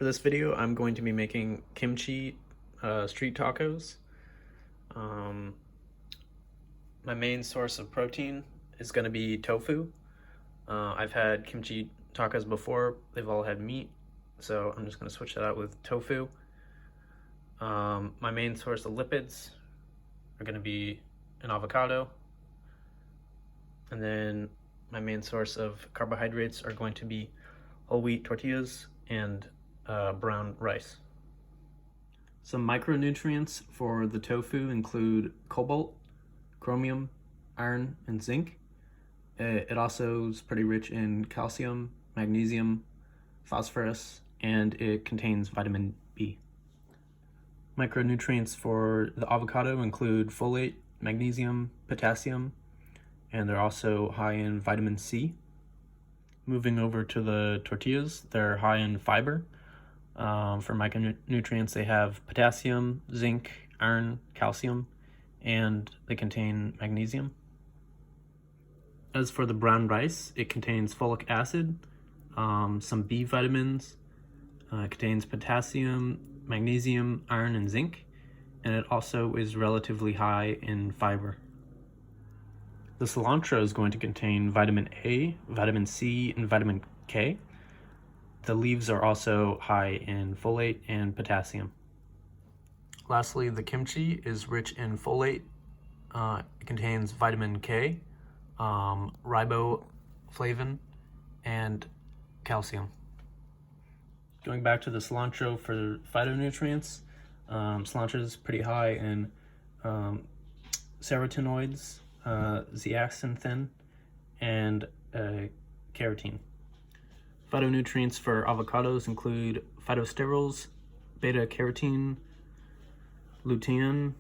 For this video, I'm going to be making kimchi street tacos. Um, my main source of protein is going to be tofu. I've had kimchi tacos before. They've all had meat, so I'm just going to switch that out with tofu. My main source of lipids are going to be an avocado. And then my main source of carbohydrates are going to be whole wheat tortillas and brown rice. Some micronutrients for the tofu include cobalt, chromium, iron, and zinc. It also is pretty rich in calcium, magnesium, phosphorus, and it contains vitamin B. Micronutrients for the avocado include folate, magnesium, potassium, and they're also high in vitamin C. Moving over to the tortillas, they're high in fiber. For micronutrients, they have potassium, zinc, iron, calcium, and they contain magnesium. As for the brown rice, it contains folic acid, some B vitamins, contains potassium, magnesium, iron, and zinc, and it also is relatively high in fiber. The cilantro is going to contain vitamin A, vitamin C, and vitamin K. The leaves are also high in folate and potassium. Lastly, the kimchi is rich in folate. It contains vitamin K, riboflavin, and calcium. Going back to the cilantro for phytonutrients, cilantro is pretty high in carotenoids, zeaxanthin, and carotene. Phytonutrients for avocados include phytosterols, beta-carotene, lutein,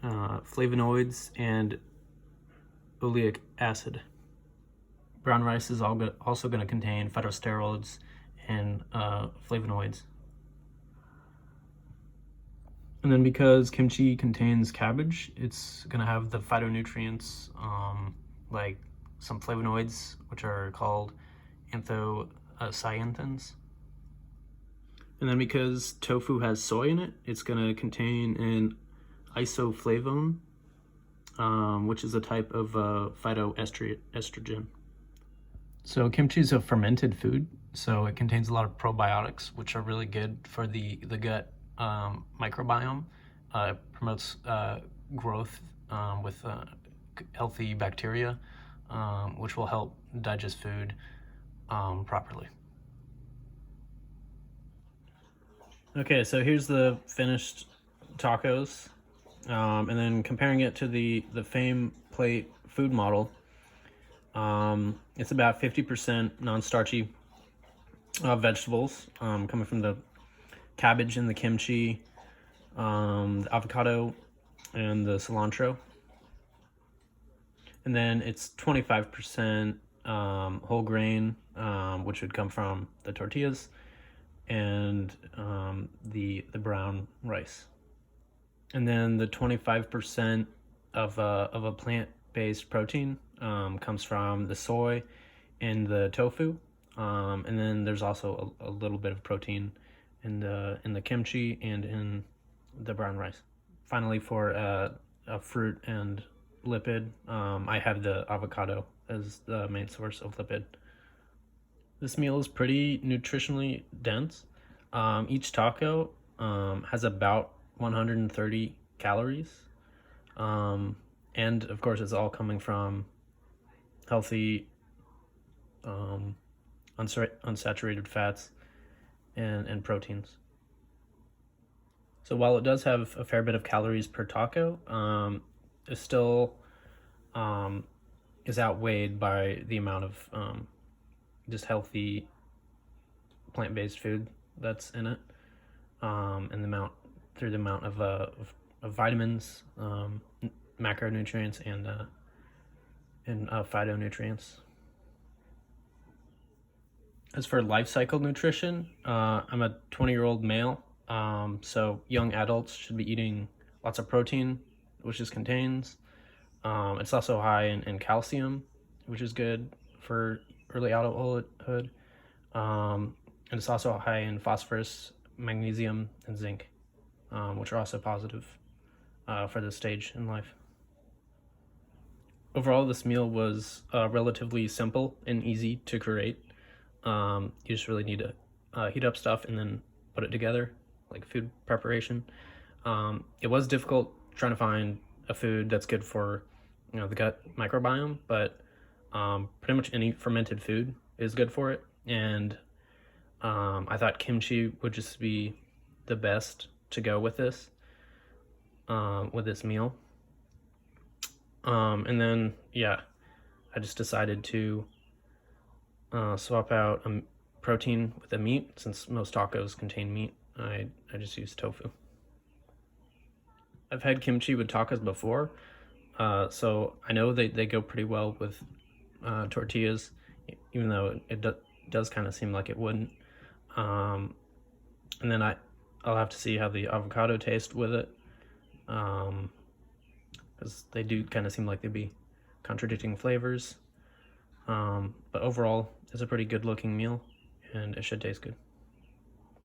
flavonoids, and oleic acid. Brown rice is also going to contain phytosterols and flavonoids. And then because kimchi contains cabbage, it's going to have the phytonutrients like some flavonoids, which are called anthocyanins. And then because tofu has soy in it, it's going to contain an isoflavone, which is a type of phytoestrogen. So kimchi is a fermented food, so it contains a lot of probiotics, which are really good for the gut microbiome. It promotes growth with healthy bacteria, which will help digest food properly. Okay, so here's the finished tacos, and then comparing it to the Fame plate food model. It's about 50% non-starchy vegetables coming from the cabbage and the kimchi, the avocado, and the cilantro. And then it's 25% whole grain, which would come from the tortillas, and the brown rice. And then the 25% of a plant-based protein comes from the soy and the tofu, and then there's also a little bit of protein in the kimchi and in the brown rice. Finally, for a fruit and lipid, I have the avocado as the main source of lipid. This meal is pretty nutritionally dense. Each taco has about 130 calories, and of course it's all coming from healthy unsaturated fats and proteins. So while it does have a fair bit of calories per taco, it still is outweighed by the amount of just healthy plant-based food that's in it, and the amount of vitamins, macronutrients, and phytonutrients. As for Lifecycle nutrition, I'm a 20-year-old male, so young adults should be eating lots of protein, which this contains. It's also high in calcium, which is good for early adulthood. And it's also high in phosphorus, magnesium, and zinc, which are also positive for this stage in life. Overall, this meal was relatively simple and easy to create. You just really need to heat up stuff and then put it together, like food preparation. It was difficult trying to find a food that's good for, the gut microbiome, but pretty much any fermented food is good for it. And I thought kimchi would just be the best to go with this meal. And then, yeah, I just decided to swap out a protein with a meat. Since most tacos contain meat, I just use tofu. I've had kimchi with tacos before, so I know they go pretty well with tortillas, even though it does kind of seem like it wouldn't. And then I'll have to see how the avocado tastes with it, because they do kind of seem like they'd be contradicting flavors. But overall, it's a pretty good looking meal, and it should taste good.